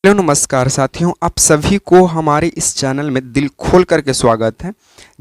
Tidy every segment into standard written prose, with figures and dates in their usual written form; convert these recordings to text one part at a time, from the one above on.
Hello नमस्कार साथियों, आप सभी को हमारे इस चैनल में दिल खोल करके स्वागत है।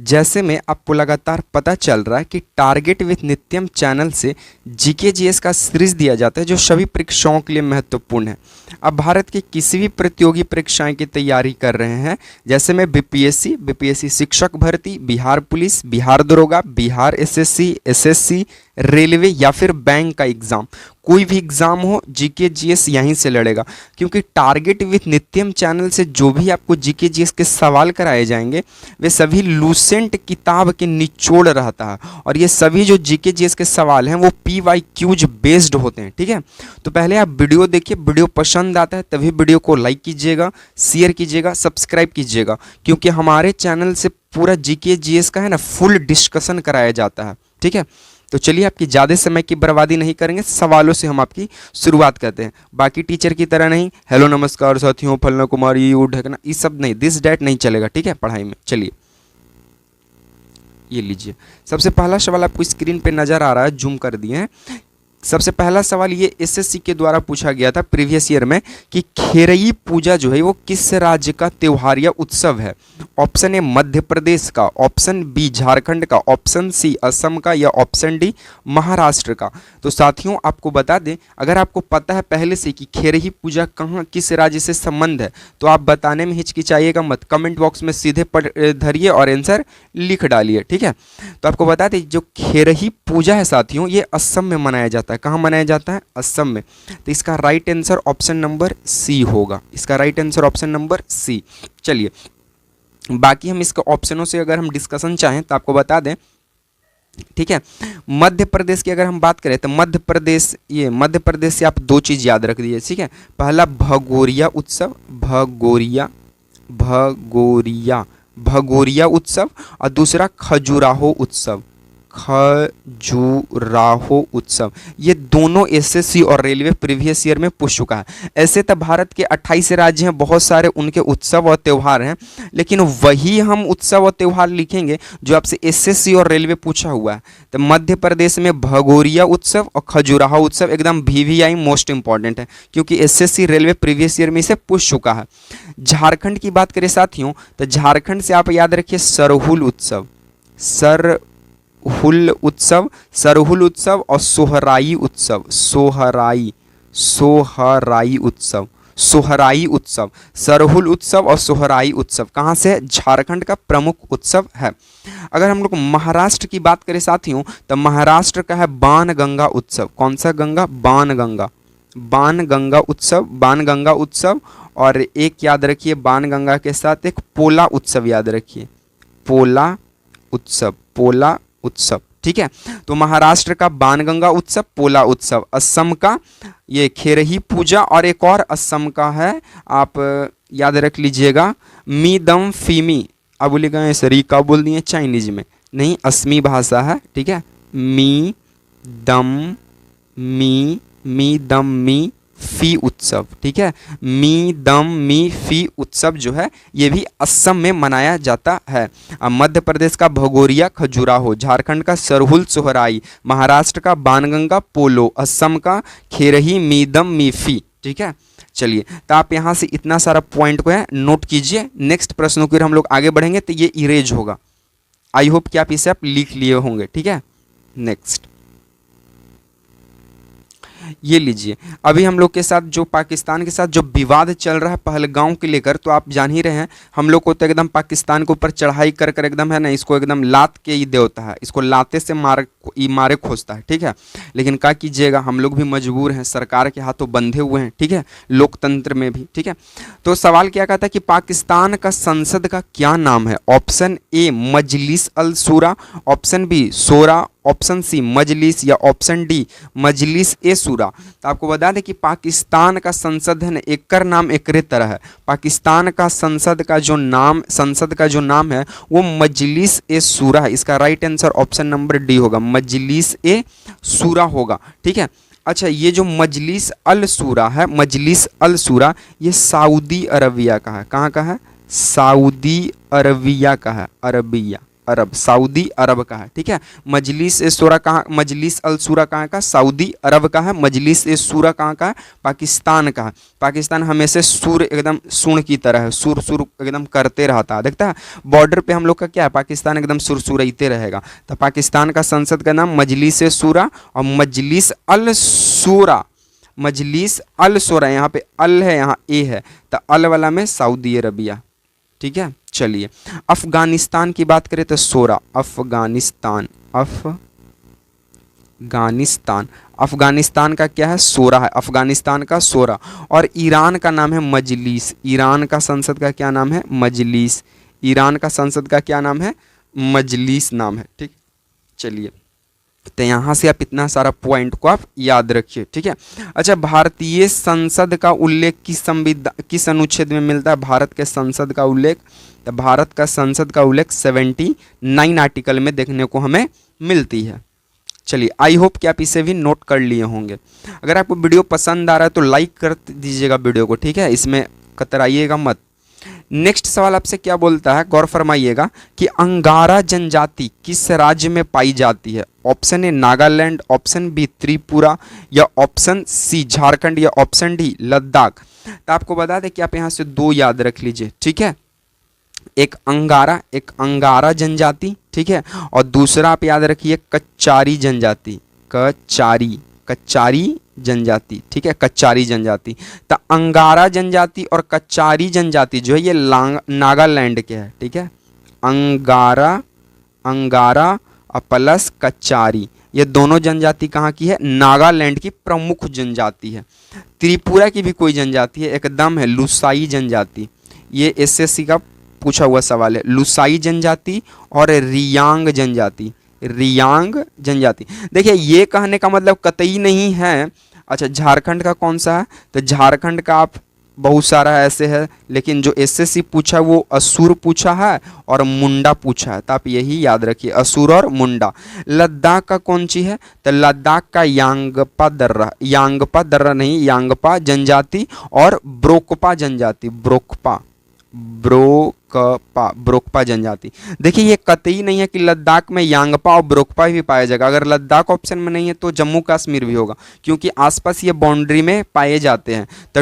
जैसे में आपको लगातार पता चल रहा है कि टारगेट विथ नित्यम चैनल से जीके जीएस का सीरीज दिया जाता है जो सभी परीक्षाओं के लिए महत्वपूर्ण है। अब भारत की किसी भी प्रतियोगी परीक्षाएं की तैयारी कर रहे हैं, जैसे में बीपीएससी शिक्षक भर्ती, बिहार पुलिस, बिहार दरोगा, बिहार एसएससी, रेलवे या फिर बैंक का एग्जाम, कोई भी एग्जाम हो जीके जीएस यहीं से लड़ेगा। क्योंकि टारगेट विथ नित्यम चैनल से जो भी आपको जीके जीएस के सवाल कराए जाएंगे वे सभी लूसेंट किताब के निचोड़ रहता है, और ये सभी जो जीके जीएस के सवाल हैं वो PYQs बेस्ड होते हैं। ठीक है, तो पहले आप वीडियो देखिए, वीडियो पसंद आता है तभी वीडियो को लाइक कीजिएगा, शेयर कीजिएगा, सब्सक्राइब कीजिएगा, क्योंकि हमारे चैनल से पूरा जीके जीएस का है ना फुल डिस्कशन कराया जाता है। ठीक है, तो चलिए आपकी ज़्यादा समय की बर्बादी नहीं करेंगे, सवालों से हम आपकी शुरुआत करते हैं। बाकी टीचर की तरह नहीं हेलो नमस्कार साथियों फलना कुमारी यू ढकना ये सब नहीं, दिस डैट नहीं चलेगा। ठीक है, पढ़ाई में। चलिए ये लीजिए, सबसे पहला सवाल आपको स्क्रीन पे नजर आ रहा है, जूम कर दिए हैं। सबसे पहला सवाल ये एसएससी के द्वारा पूछा गया था प्रीवियस ईयर में कि खेरई पूजा जो है वो किस राज्य का त्योहार या उत्सव है। ऑप्शन ए मध्य प्रदेश का, ऑप्शन बी झारखंड का, ऑप्शन सी असम का, या ऑप्शन डी महाराष्ट्र का। तो साथियों आपको बता दें, अगर आपको पता है पहले से कि खेरई पूजा कहाँ किस राज्य से संबंध है तो आप बताने में हिचकिचाइएगा मत, कमेंट बॉक्स में सीधे धरिए और आंसर लिख डालिए। ठीक है, तो आपको बता दें जो खेरई पूजा है साथियों ये असम में मनाया जाता है। कहाँ मनाया जाता है? असम में। तो इसका right answer option number C होगा, इसका right answer option number C. चलिए बाकी हम इसके ऑप्शनों से अगर हम डिस्कशन चाहें तो आपको बता दें। ठीक है, मध्य प्रदेश की अगर हम बात करें तो मध्य प्रदेश से आप दो चीज याद रख दीजिए। ठीक है, पहला भगोरिया उत्सव, भगोरिया उत्सव, और दूसरा खजुराहो उत्सव। ये दोनों एसएससी और रेलवे प्रीवियस ईयर में पूछ चुका है। ऐसे तो भारत के 28 राज्य हैं, बहुत सारे उनके उत्सव और त्यौहार हैं, लेकिन वही हम उत्सव और त्यौहार लिखेंगे जो आपसे एसएससी और रेलवे पूछा हुआ है। तो मध्य प्रदेश में भगोरिया उत्सव और खजुराहो उत्सव एकदम VVI मोस्ट इंपॉर्टेंट है, क्योंकि एसएससी रेलवे प्रीवियस ईयर में इसे पूछ चुका है। झारखंड की बात करें साथियों तो झारखंड से आप याद रखिए सरहुल उत्सव और सोहराई उत्सव, सरहुल उत्सव और सोहराई उत्सव कहाँ से? झारखंड का प्रमुख उत्सव है। अगर हम लोग महाराष्ट्र की बात करें साथियों तो महाराष्ट्र का है बाणगंगा उत्सव। कौन सा गंगा? बाणगंगा उत्सव। और एक याद रखिए बाणगंगा के साथ एक पोला उत्सव याद रखिए, पोला उत्सव। ठीक है, तो महाराष्ट्र का बाणगंगा उत्सव, पोला उत्सव, असम का ये खेरई पूजा, और एक और असम का है आप याद रख लीजिएगा मीदम फीमी। अब बोलेगा सर का बोल दिए चाइनीज में, नहीं असमी भाषा है। ठीक है, मी दम मी फी उत्सव। ठीक है, मी फी उत्सव जो है ये भी असम में मनाया जाता है। मध्य प्रदेश का भगोरिया खजुराहो, झारखंड का सरहुल सोहराई, महाराष्ट्र का बाणगंगा पोलो, असम का खेरई मीदम मी फी। ठीक है, चलिए तो आप यहाँ से इतना सारा पॉइंट को है नोट कीजिए। नेक्स्ट प्रश्नों की हम लोग आगे बढ़ेंगे तो ये इरेज होगा। आई होप कि आप इसे आप लिख लिए होंगे। ठीक है, नेक्स्ट ये लीजिए, अभी हम लोग के साथ जो पाकिस्तान के साथ जो विवाद चल रहा है पहलगांव के लेकर, तो आप जान ही रहे हैं हम लोग को तो एकदम पाकिस्तान के ऊपर चढ़ाई कर कर एकदम है ना इसको एकदम लात के ही देता है, इसको लाते से मारे खोजता है। ठीक है, लेकिन क्या कीजिएगा हम लोग भी मजबूर हैं, सरकार के हाथों बंधे हुए हैं। ठीक है, लोकतंत्र में भी। ठीक है, तो सवाल क्या कहता है कि पाकिस्तान का संसद का क्या नाम है? ऑप्शन ए मजलिस अल शूरा, ऑप्शन बी शोरा, ऑप्शन सी मजलिस, या ऑप्शन डी मजलिस ए शूरा। तो आपको बता दें कि पाकिस्तान का संसद है ना एक नाम एकरे तरह है। पाकिस्तान का संसद का जो नाम है वो मजलिस ए शूरा है। इसका right answer option number D होगा, मजलिस ए शूरा होगा। ठीक है, अच्छा ये जो मजलिस अल शूरा ये सऊदी अरबिया का है। कहाँ का है? सऊदी अरबिया का है, अरबिया। अरब, सऊदी अरब का है। ठीक है, मजलिस ए शूरा कहाँ, मजलिस अल शूरा कहाँ का, सऊदी अरब का है। मजलिस ए शूरा कहाँ का है, पाकिस्तान का है। पाकिस्तान हमेशा सुर एकदम सुन की तरह है, सुर सुर एकदम करते रहता है। देखता है बॉर्डर पे हम लोग का क्या है, पाकिस्तान एकदम सुरसुरैते रहेगा। तो पाकिस्तान का संसद का नाम मजलिस ए शूरा और मजलिस अल शूरा, मजलिस अल शूरा, यहाँ पे अल है यहाँ ए है, तो अल वाला में सऊदी अरबिया। ठीक है, चलिए अफगानिस्तान की बात करें तो शोरा, अफगानिस्तान, अफगानिस्तान, अफगानिस्तान का क्या है, शोरा है, अफगानिस्तान का शोरा। और ईरान का नाम है मजलिस, ईरान का संसद का क्या नाम है, मजलिस, ईरान का संसद का क्या नाम है, मजलिस नाम है। ठीक, चलिए तो यहाँ से आप इतना सारा पॉइंट को आप याद रखिए। ठीक है, अच्छा भारतीय संसद का उल्लेख किस संविधान, किस अनुच्छेद में मिलता है, भारत के संसद का उल्लेख, तो भारत का संसद का उल्लेख 79 आर्टिकल में देखने को हमें मिलती है। चलिए आई होप कि आप इसे भी नोट कर लिए होंगे। अगर आपको वीडियो पसंद आ रहा है तो लाइक कर दीजिएगा वीडियो को। ठीक है, इसमें कतराइएगा मत। नेक्स्ट सवाल आपसे क्या बोलता है, गौर फरमाइएगा कि अंगारा जनजाति किस राज्य में पाई जाती है। Option A Nagaland, option B Tripura, या ऑप्शन सी झारखंड, या ऑप्शन डी लद्दाख। तो आपको बता दें कि आप यहाँ से दो याद रख लीजिए। ठीक है, एक अंगारा जनजाति, ठीक है, और दूसरा आप याद रखिए कच्चारी जनजाति, कच्चारी जनजाति। ठीक है, कच्चारी जनजाति। तो अंगारा जनजाति और कच्चारी जनजाति जो है ये नागालैंड के है। ठीक है, अंगारा प्लस कच्चारी, ये दोनों जनजाति कहाँ की है, नागालैंड की प्रमुख जनजाति है। त्रिपुरा की भी कोई जनजाति है एकदम है, लुसाई जनजाति। ये एसएससी का पूछा हुआ सवाल है, लुसाई जनजाति और रियांग जनजाति, रियांग जनजाति। देखिए ये कहने का मतलब कतई नहीं है। अच्छा झारखंड का कौन सा है, तो झारखंड का आप बहुत सारा ऐसे है, लेकिन जो एसएससी पूछा वो असुर पूछा है और मुंडा पूछा है, तो आप यही याद रखिए असुर और मुंडा। लद्दाख का कौन सी है, तो लद्दाख का यांगपा दर्रा, यांगपा दर्रा नहीं यांगपा जनजाति और ब्रोकपा जनजाति, ब्रोकपा जनजाति। देखिए ये कतई नहीं है कि लद्दाख में यांगपा और ब्रोकपा भी पाया जाएगा। अगर लद्दाख ऑप्शन में नहीं है तो जम्मू कश्मीर भी होगा, क्योंकि आसपास ये बाउंड्री में पाए जाते हैं। तो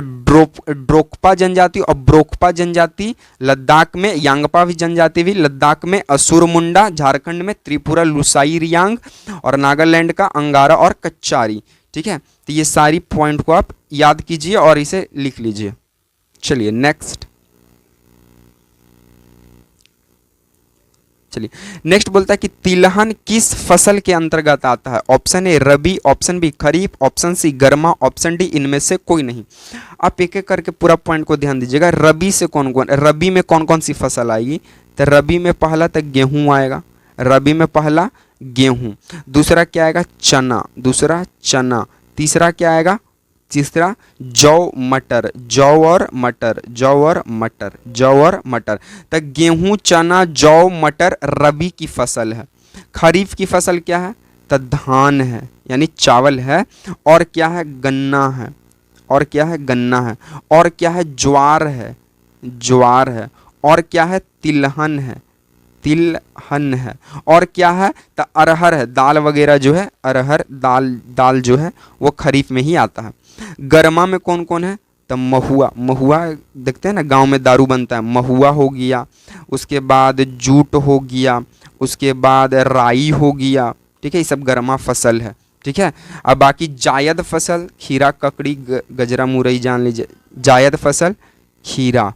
ड्रोकपा जनजाति और ब्रोकपा जनजाति लद्दाख में, यांगपा भी जनजाति भी लद्दाख में, असुर मुंडा झारखंड में, त्रिपुरा लुसाई रियांग और नागालैंड का अंगारा और कच्चारी। ठीक है, तो ये सारी पॉइंट को आप याद कीजिए और इसे लिख लीजिए। चलिए नेक्स्ट, चलिए नेक्स्ट बोलता है कि तिलहन किस फसल के अंतर्गत आता है। Option A rabi, option B kharif, option C garma, option D इनमें से कोई नहीं। आप एक एक करके पूरा पॉइंट को ध्यान दीजिएगा। रबी से कौन कौन, रबी में कौन कौन सी फसल आएगी, तो रबी में पहला तक गेहूं आएगा, रबी में पहला गेहूं, दूसरा क्या आएगा चना, दूसरा चना, तीसरा क्या आएगा, तीसरा जौ मटर, जौ और मटर, जौ और मटर, जौ और मटर। तो गेहूं चना जौ मटर रबी की फसल है। खरीफ की फसल क्या है, तो धान है यानी चावल है, और क्या है गन्ना है, और क्या है गन्ना है, और क्या है ज्वार है, ज्वार है, और क्या है तिलहन है, तिलहन है, और क्या है तो अरहर है, दाल वगैरह जो है अरहर दाल जो है वो खरीफ में ही आता है। गर्मा में कौन कौन है, तो महुआ, महुआ देखते हैं ना गांव में दारू बनता है, महुआ हो गया, उसके बाद जूट हो गया, उसके बाद राई हो गया। ठीक है, ये सब गर्मा फसल है। ठीक है, अब बाकी जायद फसल खीरा ककड़ी गजरा मुरई जान लीजिए, जायद फसल खीरा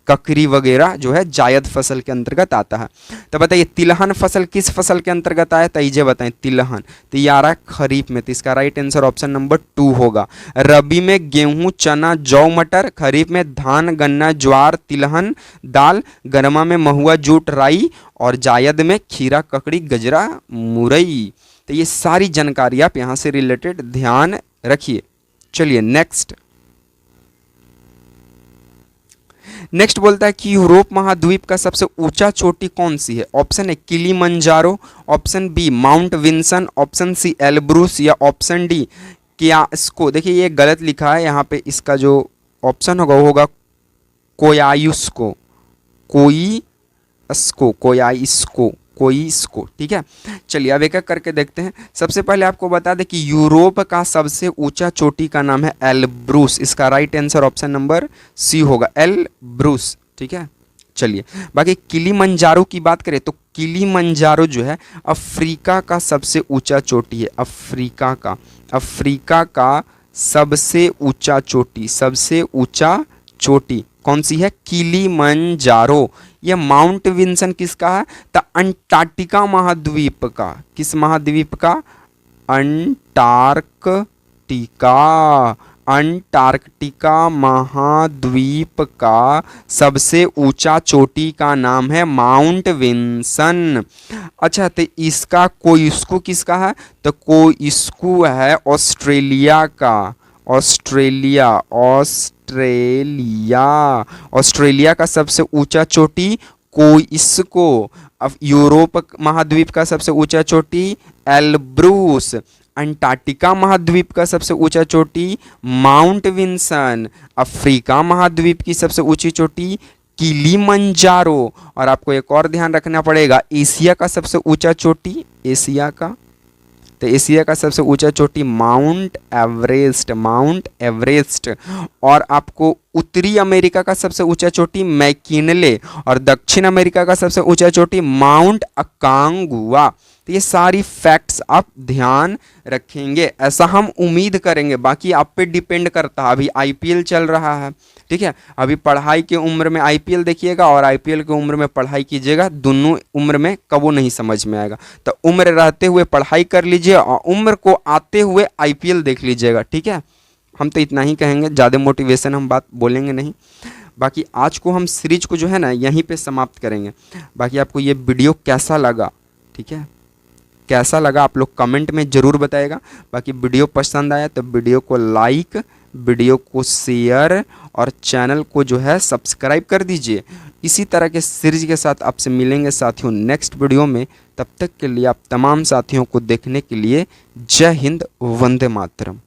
ककड़ी वगैरह जो है जायद फसल के अंतर्गत आता है। तो बताइए तिलहन फसल किस फसल के अंतर्गत आया, तईजे बताएं तिलहन, तो ये आ रहा है खरीफ में, तो इसका राइट आंसर ऑप्शन नंबर 2 होगा। रबी में गेहूं चना जौ मटर, खरीफ में धान गन्ना ज्वार तिलहन दाल, गर्मा में महुआ जूट राई, और जायद में खीरा ककड़ी गजरा मुरई। तो ये सारी जानकारी आप यहाँ से रिलेटेड ध्यान रखिए। चलिए नेक्स्ट, नेक्स्ट बोलता है कि यूरोप महाद्वीप का सबसे ऊंचा चोटी कौन सी है। Option A Kilimanjaro, option B Mount Vinson, option C Elbrus, या ऑप्शन डी कियास्को। देखिए ये गलत लिखा है यहाँ पे, इसका जो ऑप्शन होगा वो होगा कोयायुस्को, कोयाइस्को, टर्कोइस को। ठीक है, चलिए अब एक एक करके देखते हैं। सबसे पहले आपको बता दें कि यूरोप का सबसे ऊंचा चोटी का नाम है एल्ब्रूस। इसका right answer option number C होगा, एल्ब्रूस। ठीक है, चलिए बाकी किलीमंजारो की बात करें तो किलीमंजारो जो है अफ्रीका का सबसे ऊंचा चोटी है। अफ्रीका का सबसे ऊंचा चोटी कौन सी है? किलीमंजारो। यह माउंट विंसन किसका है? तो अंटार्कटिका महाद्वीप का। किस महाद्वीप का? अंटार्कटिका महाद्वीप का सबसे ऊंचा चोटी का नाम है माउंट विंसन। अच्छा, तो इसका कोइस्को किसका है? तो कोइस्को है ऑस्ट्रेलिया का। ऑस्ट्रेलिया का सबसे ऊंचा चोटी कोइस्को। अब यूरोप महाद्वीप का सबसे ऊंचा चोटी एल्ब्रूस। अंटार्कटिका महाद्वीप का सबसे ऊंचा चोटी माउंट विंसन। अफ्रीका महाद्वीप की सबसे ऊंची चोटी किलीमंजारो। और आपको एक और ध्यान रखना पड़ेगा, एशिया का सबसे ऊंचा चोटी, एशिया का सबसे ऊंचा चोटी माउंट एवरेस्ट। और आपको उत्तरी अमेरिका का सबसे ऊंचा चोटी मैकिनले और दक्षिण अमेरिका का सबसे ऊंचा चोटी माउंट अकांगुआ। तो ये सारी फैक्ट्स आप ध्यान रखेंगे, ऐसा हम उम्मीद करेंगे। बाकी आप पे डिपेंड करता है। अभी आईपीएल चल रहा है, ठीक है, अभी पढ़ाई के उम्र में आईपीएल देखिएगा और आईपीएल की उम्र में पढ़ाई कीजिएगा, दोनों उम्र में कबो नहीं समझ में आएगा। तो उम्र रहते हुए पढ़ाई कर लीजिए और उम्र को आते हुए आईपीएल देख लीजिएगा। ठीक है, हम तो इतना ही कहेंगे, ज़्यादा मोटिवेशन हम बात बोलेंगे नहीं। बाकी आज को हम सीरीज को जो है ना यहीं पे समाप्त करेंगे। बाकी आपको ये वीडियो कैसा लगा, ठीक है, कैसा लगा आप लोग कमेंट में ज़रूर बताइएगा। बाकी वीडियो पसंद आया तो वीडियो को लाइक, वीडियो को शेयर और चैनल को जो है सब्सक्राइब कर दीजिए। इसी तरह के सीरीज के साथ आपसे मिलेंगे साथियों नेक्स्ट वीडियो में। तब तक के लिए आप तमाम साथियों को देखने के लिए जय हिंद, वंदे मातरम।